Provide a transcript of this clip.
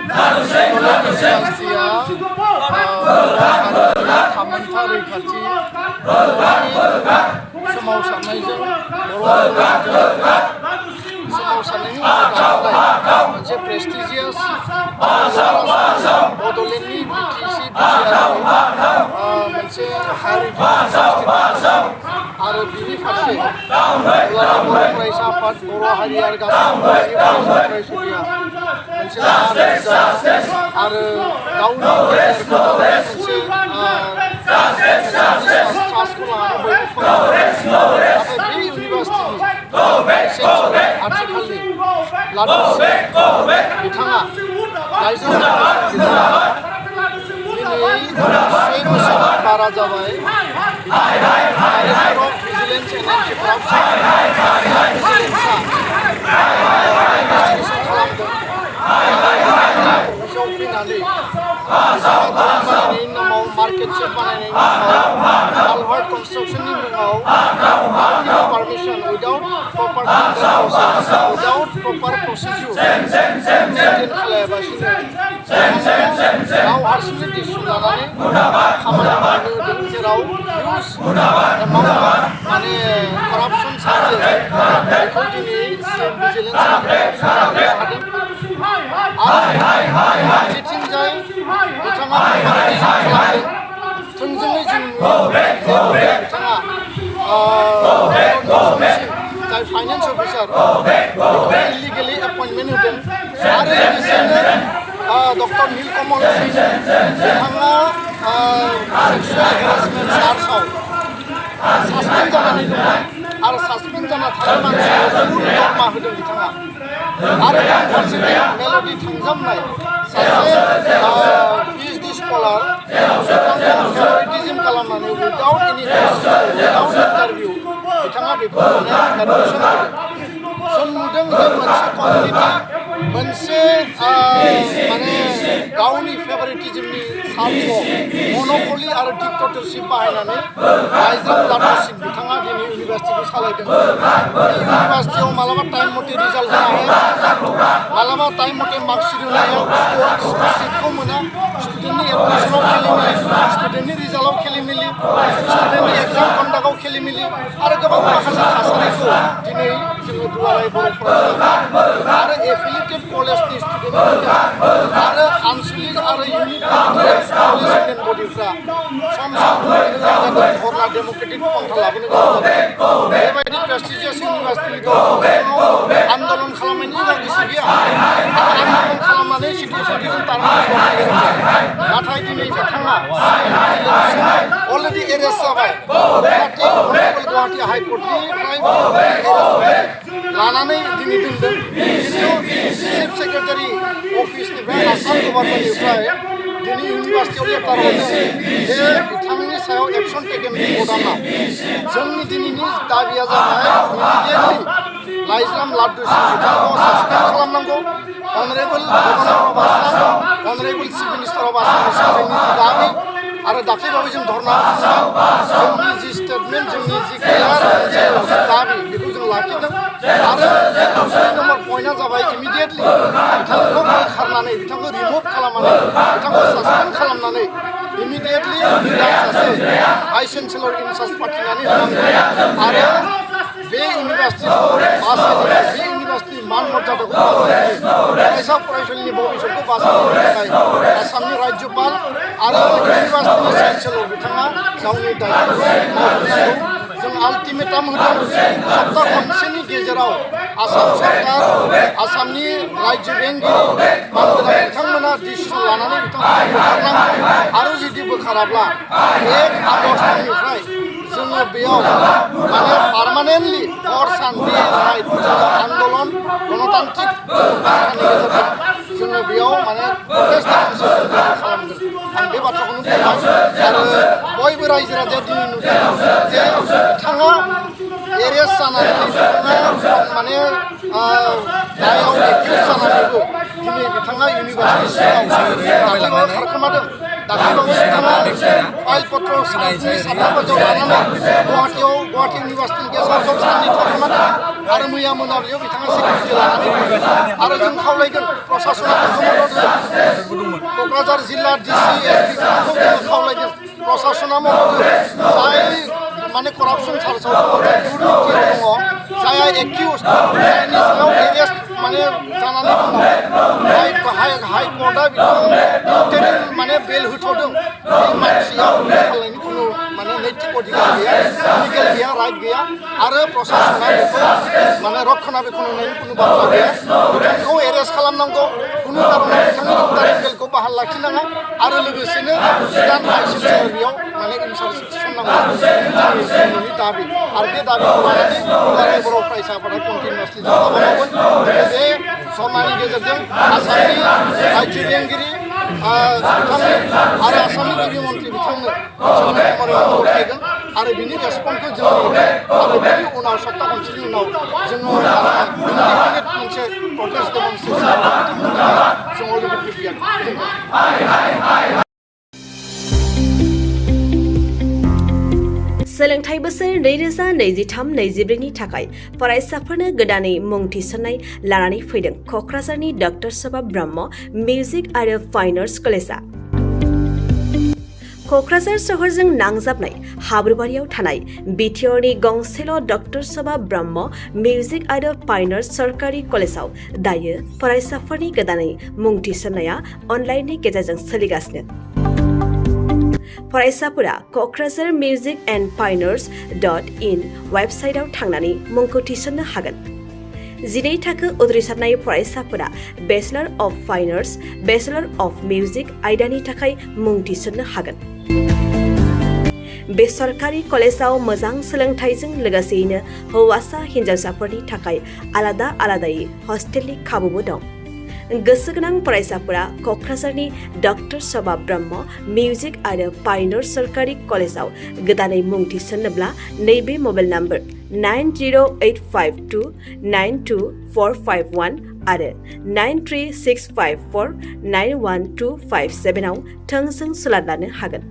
इउनिभारसिटिया थामोनथा रैखाथि सोमावसारनायजों सोमावसारनायनि उनाव मोनसे प्रेस्टिजियास बड'लेण्डनि बिटिसि बिटिआरनि मोनसे हेरिटेज आरो बिनि फारसे बर' फरायसा आफाद बर' हारि आरो गासैबो फरायसुलिया मोनसे आरो गावनि गेजेरखौ मोनसे ट्रास्टखौ लानानै बयबो फरायो। नाथाय बे इउनिभारसिटिनि आथिखालनि लादुसि बिथाङा दिनै 1 बोसोर बारा जाबाय director of vigilance and anti corruption खालामदों। अफिसाव फैनानै बानायनायनि नामाव मार्केट शेप बानायनायनि नामाव कालभार्ट कनस्ट्राक्शननि मुङाव पारमिशन उइदाउट प्रपार उइदाउट प्रपार प्रसिडिउर मेनटेन खालायाबासिनो गाव हारसिंनो डिसिसन लानानै खामानि मावनो होदों, जेराव हिउज एमाउन्ट माने करापसन चार्जेस बेखौ दिनै स्टेट भिजिलेन्स हादों। फारसेथिंजाय बिथाङा खालामदों थोंजोङै जों बिथाङा जाय फाइनान्स अफिसार बेखौ इलिगेलि एपइन्टमेन्ट होदों आरो लोगोसेनो डक्टर नीलकमल सिंह बिथाङा सेक्सुवेल हेरासमेन्ट चार्जआव सासपेन्ड जानानै दङ आरो सासपेन्ड जाना थानाय मानसिनो दरमा होदों बिथाङा। आरो फारसेथिं मेल'डि थांजामनाय सासे पिएइचडि स्कलार बिथांखौ फेभरिटिज्म खालामनानै उइदाउट एनि उइदाउट इन्टारभिउ बिथाङा बेखौ माने एडमिसन होदों। जों नुदों जे मोनसे कमिउनिटि मोनसे माने गावनि फेभरिटिज्मनि सार्थ मन'पलि आरो डिक्टेटरशिप बाहायनानै लाइजाम लादुसि बिथाङा दिनै इउनिभारसिटिखौ सालायदों। इउनिभारसिटियाव मालाबा टाइम मथे रिजाल्ट होनो हाया, मालाबा टाइम मथे मार्कशीट होनो हाया, सिटखौ मोना, स्टुडेन्टनि एडमिसनाव खेलिमेलि, स्टुडेन्टनि रिजाल्टआव खेलिमेलि, स्टुडेन्टनि एग्जाम कन्डाक्टआव खेलिमेलि आरो गोबां माखासे थासारिखौ दिनै जोङो दुलाराय बर' फरायसालि आरो एफिलिएटेड कलेजनि स्टुडेन्टफोरनि आरो आनसलिक आरो इउनिट कलेज इउनियन बडिफ्रा सम धरना डेम'क्रेटिक पन्था लाबोनो गोनां जादों। बेबायदि प्रेस्टिजियास इउनिभारसिटिखौ आन्दलन खालामनायनि गोसो गैया आरो आन्दलन खालामनानै सिटिजों नाथाय दिनै बिथाङा अलरेडि एरेस्ट जाबाय। गुवाहाटि हाइकर्टनिफ्राय लानानै दिनै दोनदों। चिफ सेक्रेटारि अफिसनिफ्राय आसाम गभर्नमेन्टनिफ्राय दिनै इउनिभारसिटियाव लेटार हरदों जे बिथांनि सायाव एक्सन टेकेन रिपर्टआ जोंनि दिनैनि दाबिया जाबाय इमिडियेटलि लाइजाम लादुसि बिथांखौ सासपेन्ड खालामनांगौ। Honourable governor of Assam, honourable chief minister of Assam जोंनि जि दाबि आरो दाख्लैबावै जों धरना जोंनि जि स्टेटमेन्ट जोंनि जि क्लियार दाबि बेखौ जों लाखिदों आरो 2 नम्बर पइन्टआ जाबाय इमिडियेटलि बिथांखौ बोखारनानै बिथांखौ रिमुभ खालामनानै बिथांखौ सासपेन्ड खालामनानै इमिडियेटलि सासे भाइस चेन्सेलर इनचार्ज पाठिनानै होनांगौ आरो बे इउनिभारसिटिखौ बासायनो, बे इउनिभारसिटिनि मान मर्यादाखौ बासायनो, फरायसा फरायसुलिनि भबिष्यतखौ बासायनो थाखाय आसामनि राज्यपाल आरो इउनिभारसिटिनि चेन्सेलर बिथाङा गावनि दायित्वखौ मावफुंनांगौ। जों आल्टिमेटाम होदों सप्ता खनसेनि गेजेराव आसाम सरकार, आसामनि रायजो बेंगिरि मानगोनां बिथांमोना डिसिसन लानानै बिथांखौ बोखारनांगौ आरो जुदि बोखाराब्ला 1 आगस्टनिफ्राय जोङो बेयाव माने पार्मानेन्टलि हर सान डे नाइट जोङो आन्दलन गणतान्त्रिक बाथ्रानि गेजेरजों जोङो बेयाव माने प्रटेस्ट खालामगोन। आं बे बाथ्राखौनो बुंबाय आरो बयबो रायजो राजाया दिनै नुदों जे बिथाङा एरेस्ट जानानै बिथाङा माने दायाव एक्युज जानानैबो दिनै बिथाङा इउनिभारसिटि सिङाव खारखोमादों। दाखालिबावै बिथाङा फाइल पत्र सानफुंनि 7 बाजियाव लानानै गुवाहाटी इउनिभार्सिटिनि गेस्ट हाउसआव साननै थाखोमादों आरो मैया मोनाबिलियाव बिथाङा सिकिउरिटि लानानै फैबाय आरो जों खावलायगोन प्रसासना क'क्राझार जिल्ला डिसि एसपिखौ जोङो खावलायगोन प्रसासना मदद जाय माने करापसन चार्जआव दुर्निथियाव दङ जायहा एक्टिउज जायनि सायाव एरेस्ट माने जानानै दङ हाइकर्टआ बेखौ इन्टारिम माने बेल होथ'दों बे मानसिया पुलिस खालामनायनि खुनु माने नैतिक अधिकार गैया लिगेल गैया राइट गैया आरो प्रसासना बेखौ माने रक्षणाबेक्षण होनायनि खुनु बाथ्रा गैया बिथांखौ एरेस्ट खालामनांगौ खुनु कारनाव बिथांनि इन्टारिम बेलखौ बाहाल लाखिनाङा आरो लोगोसेनो गोदान आइसिएसआव बेयाव माने इनसार्ज थिसननांगौ जोंनि दाबि आरो बे दाबिखौ लानानै दुलाराय बर' फरायसा आफादा कन्टिनिउसलि जों मावगोन बे समानि गेजेरजों आसामनि रायजो बेंगिरि बिथांनो आरो आसामनि गिबि मन्थ्रि बिथांनो सोलोंथाइ महरै गथायगोन आरो बिनि रेसपन्सखौ जों आरो बिनि उनाव सप्ता खनसेनि उनाव जोङो इन्डिपेन्डेन्ट मोनसे प्रटेस्ट डेमनस्ट्रेसन जों जोबोद प्रिपेयार सोलोंथाइ बोसोर 2023-24 नि थाखाय फरायसाफोरनो गोदानै मुं थिसननाय लानानै फैदों क'क्राझारनि डक्टर सभा ब्रह्म मिउजिक आरो फाइन आर्ट्स कलेजआ। क'क्राझार सोहोरजों नांजाबनाय हाब्रुबारियाव थानाय बिटिआरनि गंसेल' डक्टर सभा ब्रह्म मिउजिक आरो फाइन आर्ट्स सरकारि कलेजआव दायो फरायसाफोरनि गोदानै मुं थिसननाया अनलाइननि गेजेरजों सोलिगासिनो। फरायसाफोरा क'क्राझार मिउजिक एन्ड फाइन आर्ट्स.in वेबसाइटआव थांनानै मुंखौ थिसननो हागोन। 12 थाखो उथ्रिसारनाय फरायसाफोरा bachelor of fine arts, bachelor of music आयदानि थाखाय मुं थिसननो हागोन। बे सरकारि कलेजाव मोजां सोलोंथाइजों लोगोसेयैनो हौवासा हिन्जावसाफोरनि थाखाय आलादा आलादायै हस्टेलनि खाबुबो दं। गोसो गोनां फरायसाफोरा क'क्राझारनि डक्टर सभा ब्रह्म मिउजिक आरो फाइन आर्ट्स सरकारि कलेजाव गोदानै मुं थिसन्नोब्ला नैबे मबाइल नम्बर 9085292451 आरो 93654912557 आव थोंजों सुलाद लानो हागोन।